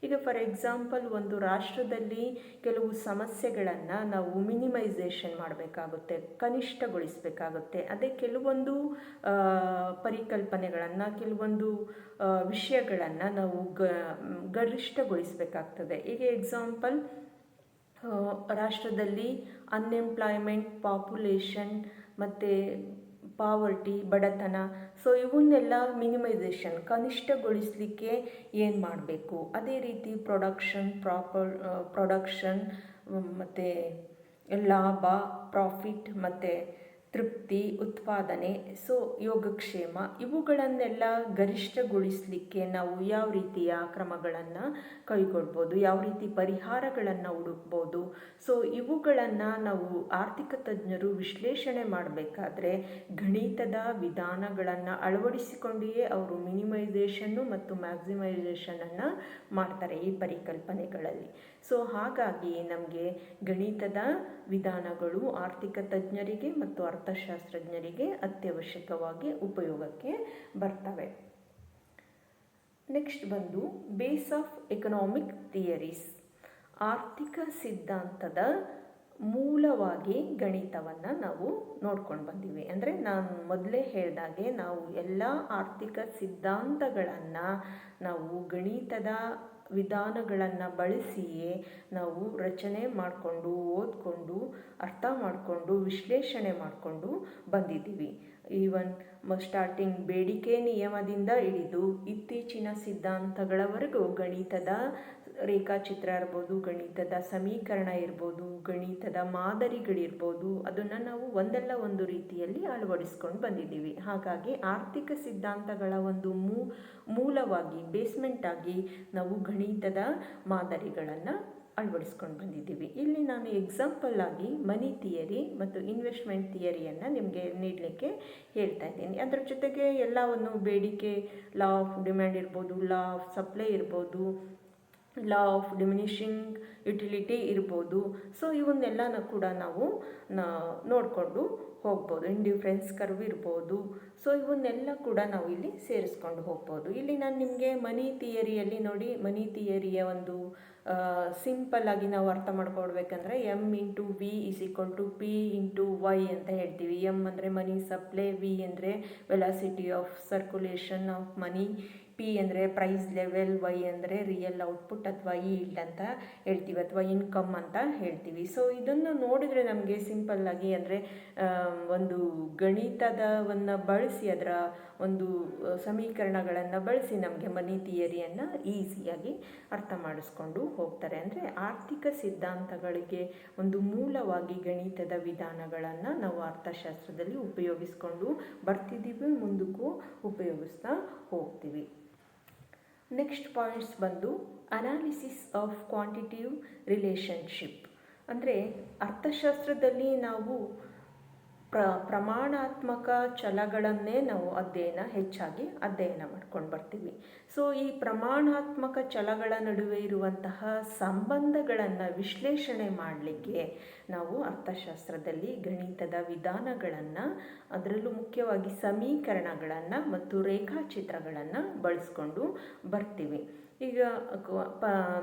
ಈಗ ಫಾರ್ ಎಕ್ಸಾಂಪಲ್ ಒಂದು ರಾಷ್ಟ್ರದಲ್ಲಿ ಕೆಲವು ಸಮಸ್ಯೆಗಳನ್ನು ನಾವು ಮಿನಿಮೈಸೇಷನ್ ಮಾಡಬೇಕಾಗುತ್ತೆ, ಕನಿಷ್ಠಗೊಳಿಸಬೇಕಾಗುತ್ತೆ. ಅದೇ ಕೆಲವೊಂದು ಪರಿಕಲ್ಪನೆಗಳನ್ನು, ಕೆಲವೊಂದು ವಿಷಯಗಳನ್ನು ನಾವು ಗರಿಷ್ಠಗೊಳಿಸಬೇಕಾಗ್ತದೆ. ಈಗ ಎಕ್ಸಾಂಪಲ್ ರಾಷ್ಟ್ರದಲ್ಲಿ ಅನ್ಎಂಪ್ಲಾಯ್ಮೆಂಟ್, ಪಾಪ್ಯುಲೇಷನ್ ಮತ್ತು ಪಾವರ್ಟಿ, ಬಡತನ, ಸೊ ಇವನ್ನೆಲ್ಲ ಮಿನಿಮೈಸೇಷನ್ ಕನಿಷ್ಠಗೊಳಿಸಲಿಕ್ಕೆ ಏನು ಮಾಡಬೇಕು. ಅದೇ ರೀತಿ ಪ್ರೊಡಕ್ಷನ್ ಮತ್ತು ಲಾಭ, ಪ್ರಾಫಿಟ್ ಮತ್ತು ತೃಪ್ತಿ, ಉತ್ಪಾದನೆ, ಸೊ ಯೋಗಕ್ಷೇಮ, ಇವುಗಳನ್ನೆಲ್ಲ ಗರಿಷ್ಠಗೊಳಿಸಲಿಕ್ಕೆ ನಾವು ಯಾವ ರೀತಿಯ ಕ್ರಮಗಳನ್ನು ಕೈಗೊಳ್ಬೋದು, ಯಾವ ರೀತಿ ಪರಿಹಾರಗಳನ್ನು ಹುಡುಕ್ಬೋದು. ಸೊ ಇವುಗಳನ್ನು ನಾವು ಆರ್ಥಿಕ ತಜ್ಞರು ವಿಶ್ಲೇಷಣೆ ಮಾಡಬೇಕಾದ್ರೆ ಗಣಿತದ ವಿಧಾನಗಳನ್ನು ಅಳವಡಿಸಿಕೊಂಡಿಯೇ ಅವರು ಮಿನಿಮೈಸೇಷನ್ನು ಮತ್ತು ಮ್ಯಾಕ್ಸಿಮೈಸೇಷನನ್ನು ಮಾಡ್ತಾರೆ ಈ ಪರಿಕಲ್ಪನೆಗಳಲ್ಲಿ. ಸೊ ಹಾಗಾಗಿ ನಮಗೆ ಗಣಿತದ ವಿಧಾನಗಳು ಆರ್ಥಿಕ ತಜ್ಞರಿಗೆ ಮತ್ತು ಅರ್ಥಶಾಸ್ತ್ರಜ್ಞರಿಗೆ ಅತ್ಯವಶ್ಯಕವಾಗಿ ಉಪಯೋಗಕ್ಕೆ ಬರ್ತವೆ. ನೆಕ್ಸ್ಟ್ ಬಂದು ಬೇಸ್ ಆಫ್ ಎಕನಾಮಿಕ್ ಥಿಯರೀಸ್. ಆರ್ಥಿಕ ಸಿದ್ಧಾಂತದ ಮೂಲವಾಗಿ ಗಣಿತವನ್ನು ನಾವು ನೋಡ್ಕೊಂಡು ಬಂದೀವಿ. ಅಂದರೆ ನಾನು ಮೊದಲೇ ಹೇಳಿದಾಗೆ ನಾವು ಎಲ್ಲ ಆರ್ಥಿಕ ಸಿದ್ಧಾಂತಗಳನ್ನು ನಾವು ಗಣಿತದ ವಿಧಾನಗಳನ್ನು ಬಳಸಿಯೇ ನಾವು ರಚನೆ ಮಾಡಿಕೊಂಡು, ಓದ್ಕೊಂಡು, ಅರ್ಥ ಮಾಡಿಕೊಂಡು, ವಿಶ್ಲೇಷಣೆ ಮಾಡಿಕೊಂಡು ಬಂದಿದ್ದೀವಿ. ಈವನ್ ಸ್ಟಾರ್ಟಿಂಗ್ ಬೇಡಿಕೆ ನಿಯಮದಿಂದ ಹಿಡಿದು ಇತ್ತೀಚಿನ ಸಿದ್ಧಾಂತಗಳವರೆಗೂ ಗಣಿತದ ರೇಖಾಚಿತ್ರ ಇರ್ಬೋದು, ಗಣಿತದ ಸಮೀಕರಣ ಇರ್ಬೋದು, ಗಣಿತದ ಮಾದರಿಗಳಿರ್ಬೋದು, ಅದನ್ನು ನಾವು ಒಂದಲ್ಲ ಒಂದು ರೀತಿಯಲ್ಲಿ ಅಳವಡಿಸ್ಕೊಂಡು ಬಂದಿದ್ದೀವಿ. ಹಾಗಾಗಿ ಆರ್ಥಿಕ ಸಿದ್ಧಾಂತಗಳ ಒಂದು ಮೂಲವಾಗಿ, ಬೇಸ್ಮೆಂಟ್ ಆಗಿ ನಾವು ಗಣಿತದ ಮಾದರಿಗಳನ್ನು ಅಳವಡಿಸ್ಕೊಂಡು ಬಂದಿದ್ದೀವಿ. ಇಲ್ಲಿ ನಾನು ಎಕ್ಸಾಂಪಲ್ ಆಗಿ ಮನಿ ಥಿಯರಿ ಮತ್ತು ಇನ್ವೆಸ್ಟ್ಮೆಂಟ್ ಥಿಯರಿಯನ್ನು ನಿಮಗೆ ನೀಡಲಿಕ್ಕೆ ಹೇಳ್ತಾ ಇದ್ದೀನಿ. ಅದರ ಜೊತೆಗೆ ಎಲ್ಲವನ್ನು ಬೇಡಿಕೆ, ಲಾ ಆಫ್ ಡಿಮ್ಯಾಂಡ್ ಇರ್ಬೋದು, ಲಾ ಆಫ್ ಸಪ್ಲೈ ಇರ್ಬೋದು, ಲಾ ಆಫ್ ಡಿಮಿನಿಷಿಂಗ್ ಯುಟಿಲಿಟಿ ಇರ್ಬೋದು. ಸೊ ಇವನ್ನೆಲ್ಲನೂ ಕೂಡ ನಾವು ನೋಡಿಕೊಂಡು ಹೋಗ್ಬೋದು. ಇಂಡಿಫರೆನ್ಸ್ ಕರ್ವ್ ಇರ್ಬೋದು. ಸೊ ಇವನ್ನೆಲ್ಲ ಕೂಡ ನಾವು ಇಲ್ಲಿ ಸೇರಿಸ್ಕೊಂಡು ಹೋಗ್ಬೋದು. ಇಲ್ಲಿ ನಾನು ನಿಮಗೆ ಮನಿ ಥಿಯರಿಯಲ್ಲಿ ನೋಡಿ, ಮನಿ ಥಿಯರಿಯ ಒಂದು ಸಿಂಪಲ್ ಆಗಿ ನಾವು ಅರ್ಥ ಮಾಡ್ಕೊಡ್ಬೇಕಂದ್ರೆ M into V is equal to P into Y ಅಂತ ಹೇಳ್ತೀವಿ. ಎಮ್ ಅಂದರೆ ಮನಿ ಸಪ್ಲೈ, ವಿ ಅಂದರೆ velocity of circulation of money, P ಅಂದರೆ ಪ್ರೈಸ್ ಲೆವೆಲ್, ವೈ ಅಂದರೆ ರಿಯಲ್ ಔಟ್ಪುಟ್ ಅಥವಾ ಈಲ್ಡ್ ಅಂತ ಹೇಳ್ತೀವಿ, ಅಥವಾ ಇನ್ಕಮ್ ಅಂತ ಹೇಳ್ತೀವಿ. ಸೊ ಇದನ್ನು ನೋಡಿದರೆ ನಮಗೆ ಸಿಂಪಲ್ಲಾಗಿ ಅಂದರೆ ಒಂದು ಗಣಿತದವನ್ನು ಬಳಸಿ, ಅದರ ಒಂದು ಸಮೀಕರಣಗಳನ್ನು ಬಳಸಿ ನಮಗೆ ಮನಿ ಥಿಯರಿಯನ್ನು ಈಸಿಯಾಗಿ ಅರ್ಥ ಮಾಡಿಸ್ಕೊಂಡು ಹೋಗ್ತಾರೆ. ಅಂದರೆ ಆರ್ಥಿಕ ಸಿದ್ಧಾಂತಗಳಿಗೆ ಒಂದು ಮೂಲವಾಗಿ ಗಣಿತದ ವಿಧಾನಗಳನ್ನು ನಾವು ಅರ್ಥಶಾಸ್ತ್ರದಲ್ಲಿ ಉಪಯೋಗಿಸ್ಕೊಂಡು ಬರ್ತಿದ್ದೀವಿ, ಮುಂದಕ್ಕೂ ಉಪಯೋಗಿಸ್ತಾ ಹೋಗ್ತೀವಿ. ನೆಕ್ಸ್ಟ್ ಪಾಯಿಂಟ್ಸ್ ಬಂದು ಅನಾಲಿಸಿಸ್ ಆಫ್ ಕ್ವಾಂಟಿಟಿವ್ ರಿಲೇಷನ್ಶಿಪ್. ಅಂದರೆ ಅರ್ಥಶಾಸ್ತ್ರದಲ್ಲಿ ನಾವು ಪ್ರಮಾಣಾತ್ಮಕ ಚಲಗಳನ್ನೇ ನಾವು ಹೆಚ್ಚಾಗಿ ಅಧ್ಯಯನ ಮಾಡ್ಕೊಂಡು ಬರ್ತೀವಿ. ಸೊ ಈ ಪ್ರಮಾಣಾತ್ಮಕ ಚಲಗಳ ನಡುವೆ ಇರುವಂತಹ ಸಂಬಂಧಗಳನ್ನು ವಿಶ್ಲೇಷಣೆ ಮಾಡಲಿಕ್ಕೆ ನಾವು ಅರ್ಥಶಾಸ್ತ್ರದಲ್ಲಿ ಗಣಿತದ ವಿಧಾನಗಳನ್ನು, ಅದರಲ್ಲೂ ಮುಖ್ಯವಾಗಿ ಸಮೀಕರಣಗಳನ್ನು ಮತ್ತು ರೇಖಾಚಿತ್ರಗಳನ್ನು ಬಳಸ್ಕೊಂಡು ಬರ್ತೀವಿ. ಈಗ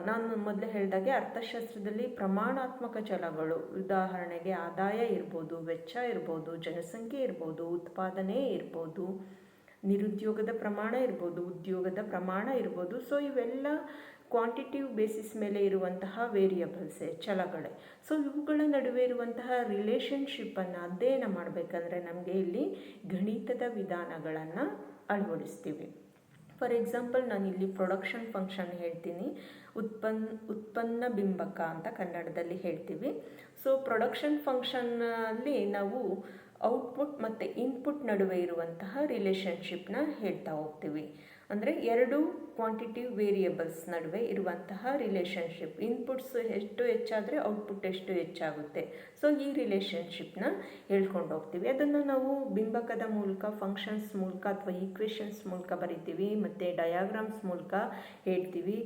ನಾನು ಮೊದಲೇ ಹೇಳಿದಾಗೆ ಅರ್ಥಶಾಸ್ತ್ರದಲ್ಲಿ ಪ್ರಮಾಣಾತ್ಮಕ ಚಲಗಳು, ಉದಾಹರಣೆಗೆ ಆದಾಯ ಇರ್ಬೋದು, ವೆಚ್ಚ ಇರ್ಬೋದು, ಜನಸಂಖ್ಯೆ ಇರ್ಬೋದು, ಉತ್ಪಾದನೆ ಇರ್ಬೋದು, ನಿರುದ್ಯೋಗದ ಪ್ರಮಾಣ ಇರ್ಬೋದು, ಉದ್ಯೋಗದ ಪ್ರಮಾಣ ಇರ್ಬೋದು. ಸೊ ಇವೆಲ್ಲ ಕ್ವಾಂಟಿಟಿವ್ ಬೇಸಿಸ್ ಮೇಲೆ ಇರುವಂತಹ ವೇರಿಯಬಲ್ಸೇ, ಚಲಗಳೇ. ಸೊ ಇವುಗಳ ನಡುವೆ ಇರುವಂತಹ ರಿಲೇಷನ್ಶಿಪ್ಪನ್ನು ಅಧ್ಯಯನ ಮಾಡಬೇಕಂದ್ರೆ ನಮಗೆ ಇಲ್ಲಿ ಗಣಿತದ ವಿಧಾನಗಳನ್ನು ಅಳವಡಿಸ್ತೀವಿ. ಫಾರ್ ಎಕ್ಸಾಂಪಲ್ ನಾನಿಲ್ಲಿ ಪ್ರೊಡಕ್ಷನ್ ಫಂಕ್ಷನ್ ಹೇಳ್ತೀನಿ, ಉತ್ಪನ್ನ ಬಿಂಬಕ ಅಂತ ಕನ್ನಡದಲ್ಲಿ ಹೇಳ್ತೀವಿ. ಸೊ ಪ್ರೊಡಕ್ಷನ್ ಫಂಕ್ಷನ್ನಲ್ಲಿ ನಾವು ಔಟ್ಪುಟ್ ಮತ್ತು ಇನ್ಪುಟ್ ನಡುವೆ ಇರುವಂತಹ ರಿಲೇಷನ್ಶಿಪ್ನ ಹೇಳ್ತಾ ಹೋಗ್ತೀವಿ. ಅಂದರೆ ಎರಡು ಕ್ವಾಂಟಿಟಿವ್ ವೇರಿಯಬಲ್ಸ್ ನಡುವೆ ಇರುವಂತಹ ರಿಲೇಷನ್ಶಿಪ್, ಇನ್ಪುಟ್ಸ್ ಎಷ್ಟು ಹೆಚ್ಚಾದರೆ ಔಟ್ಪುಟ್ ಎಷ್ಟು ಹೆಚ್ಚಾಗುತ್ತೆ. ಸೊ ಈ ರಿಲೇಷನ್ಶಿಪ್ನ ಹೇಳ್ಕೊಂಡು ಹೋಗ್ತೀವಿ. ಅದನ್ನು ನಾವು ಬಿಂಬಕದ ಮೂಲಕ, ಫಂಕ್ಷನ್ಸ್ ಮೂಲಕ ಅಥವಾ ಈಕ್ವೇಷನ್ಸ್ ಮೂಲಕ ಬರಿತೀವಿ, ಮತ್ತು ಡಯಾಗ್ರಾಮ್ಸ್ ಮೂಲಕ ಹೇಳ್ತೀವಿ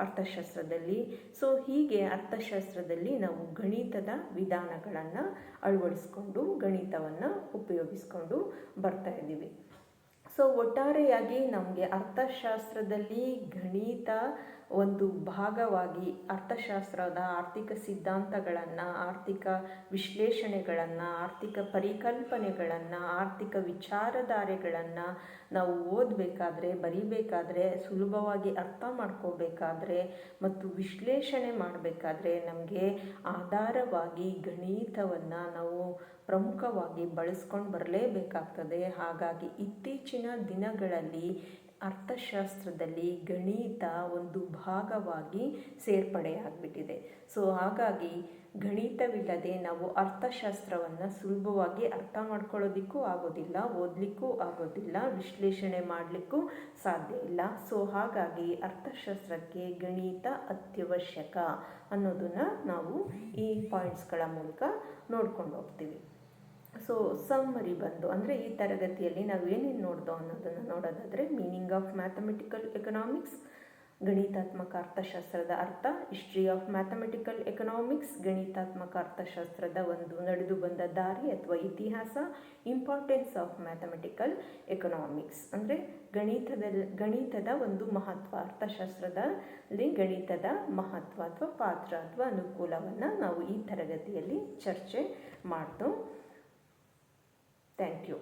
ಅರ್ಥಶಾಸ್ತ್ರದಲ್ಲಿ. ಸೊ ಹೀಗೆ ಅರ್ಥಶಾಸ್ತ್ರದಲ್ಲಿ ನಾವು ಗಣಿತದ ವಿಧಾನಗಳನ್ನು ಅಳವಡಿಸ್ಕೊಂಡು ಗಣಿತವನ್ನು ಉಪಯೋಗಿಸ್ಕೊಂಡು ಬರ್ತಾ ಇದ್ದೀವಿ. ಸೊ ಒಟ್ಟಾರೆಯಾಗಿ ನಮಗೆ ಅರ್ಥಶಾಸ್ತ್ರದಲ್ಲಿ ಗಣಿತ ಒಂದು ಭಾಗವಾಗಿ ಅರ್ಥಶಾಸ್ತ್ರದ ಆರ್ಥಿಕ ಸಿದ್ಧಾಂತಗಳನ್ನು, ಆರ್ಥಿಕ ವಿಶ್ಲೇಷಣೆಗಳನ್ನು, ಆರ್ಥಿಕ ಪರಿಕಲ್ಪನೆಗಳನ್ನು, ಆರ್ಥಿಕ ವಿಚಾರಧಾರೆಗಳನ್ನು ನಾವು ಓದಬೇಕಾದ್ರೆ, ಬರಿಬೇಕಾದ್ರೆ, ಸುಲಭವಾಗಿ ಅರ್ಥ ಮಾಡ್ಕೋಬೇಕಾದ್ರೆ ಮತ್ತು ವಿಶ್ಲೇಷಣೆ ಮಾಡಬೇಕಾದ್ರೆ ನಮಗೆ ಆಧಾರವಾಗಿ ಗಣಿತವನ್ನು ನಾವು ಪ್ರಮುಖವಾಗಿ ಬಳಸ್ಕೊಂಡು ಬರಲೇಬೇಕಾಗ್ತದೆ. ಹಾಗಾಗಿ ಇತ್ತೀಚಿನ ದಿನಗಳಲ್ಲಿ ಅರ್ಥಶಾಸ್ತ್ರದಲ್ಲಿ ಗಣಿತ ಒಂದು ಭಾಗವಾಗಿ ಸೇರ್ಪಡೆಯಾಗಿಬಿಟ್ಟಿದೆ. ಸೊ ಹಾಗಾಗಿ ಗಣಿತವಿಲ್ಲದೆ ನಾವು ಅರ್ಥಶಾಸ್ತ್ರವನ್ನು ಸುಲಭವಾಗಿ ಅರ್ಥ ಮಾಡ್ಕೊಳ್ಳೋದಕ್ಕೂ ಆಗೋದಿಲ್ಲ, ಓದಲಿಕ್ಕೂ ಆಗೋದಿಲ್ಲ, ವಿಶ್ಲೇಷಣೆ ಮಾಡಲಿಕ್ಕೂ ಸಾಧ್ಯ ಇಲ್ಲ. ಸೊ ಹಾಗಾಗಿ ಅರ್ಥಶಾಸ್ತ್ರಕ್ಕೆ ಗಣಿತ ಅತ್ಯವಶ್ಯಕ ಅನ್ನೋದನ್ನು ನಾವು ಈ ಪಾಯಿಂಟ್ಸ್ಗಳ ಮೂಲಕ ನೋಡ್ಕೊಂಡು ಹೋಗ್ತೀವಿ. ಸೊ ಸಮ್ಮರಿ ಬಂದು ಅಂದರೆ ಈ ತರಗತಿಯಲ್ಲಿ ನಾವು ಏನೇನು ನೋಡ್ದೋ ಅನ್ನೋದನ್ನು ನೋಡೋದಾದರೆ, ಮೀನಿಂಗ್ ಆಫ್ ಮ್ಯಾಥಮೆಟಿಕಲ್ ಎಕನಾಮಿಕ್ಸ್, ಗಣಿತಾತ್ಮಕ ಅರ್ಥಶಾಸ್ತ್ರದ ಅರ್ಥ, ಹಿಸ್ಟ್ರಿ ಆಫ್ ಮ್ಯಾಥಮೆಟಿಕಲ್ ಎಕನಾಮಿಕ್ಸ್, ಗಣಿತಾತ್ಮಕ ಅರ್ಥಶಾಸ್ತ್ರದ ಒಂದು ನಡೆದು ಬಂದ ದಾರಿ ಅಥವಾ ಇತಿಹಾಸ, ಇಂಪಾರ್ಟೆನ್ಸ್ ಆಫ್ ಮ್ಯಾಥಮೆಟಿಕಲ್ ಎಕನಾಮಿಕ್ಸ್ ಅಂದರೆ ಗಣಿತದ ಒಂದು ಮಹತ್ವ, ಅರ್ಥಶಾಸ್ತ್ರದಲ್ಲಿ ಗಣಿತದ ಮಹತ್ವ ಅಥವಾ ಪಾತ್ರ ಅಥವಾ ಅನುಕೂಲವನ್ನು ನಾವು ಈ ತರಗತಿಯಲ್ಲಿ ಚರ್ಚೆ ಮಾಡ್ತು. Thank you.